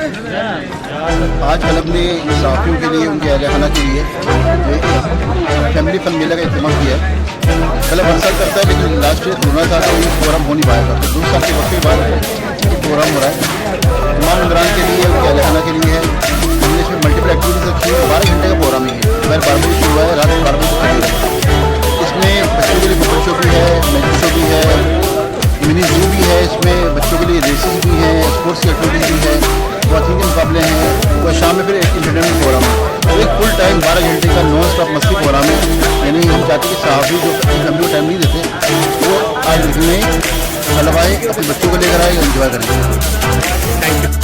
आज क्लब ने साथियों के लिए, उनके अहल खाना के लिए फैमिली फन मेला का इस्तेमाल किया है। क्लब हर साल करता है, लेकिन लास्ट ईयर कोरोना था तो ये प्रोग्राम हो नहीं पाया था। तो 2 साल के वक्त के बाद ये प्रोग्राम हो रहा है। तमाम मेम्बरान के लिए, उनके अहल खाना के लिए है। हमने इसमें मल्टीपल एक्टिविटीज रखी है। 12 घंटे का प्रोग्राम ही है। दोपहर 12 बजे शुरू हुआ है, रात 12 बजे तक है। इसमें बच्चों के लिए कपल शो भी है, मैजिक शो भी है, मिनी जू भी है। इसमें बच्चों के लिए रेसेस भी हैं, स्पोर्ट्स की एक्टिविटीज भी है, वॉकिंग के मुकाबले हैं। और शाम में फिर एक इंटरटेनमेंट प्रोग्राम है। तो एक फुल टाइम 12 घंटे का नॉन स्टॉप मस्ती प्रोग्राम है। यानी हम चाहते हैं कि साहबी जो फैमिली को टाइम नहीं देते, वो आज में क्लब आए, अपने बच्चों को लेकर आए, एंजॉय करेंगे। Thank you.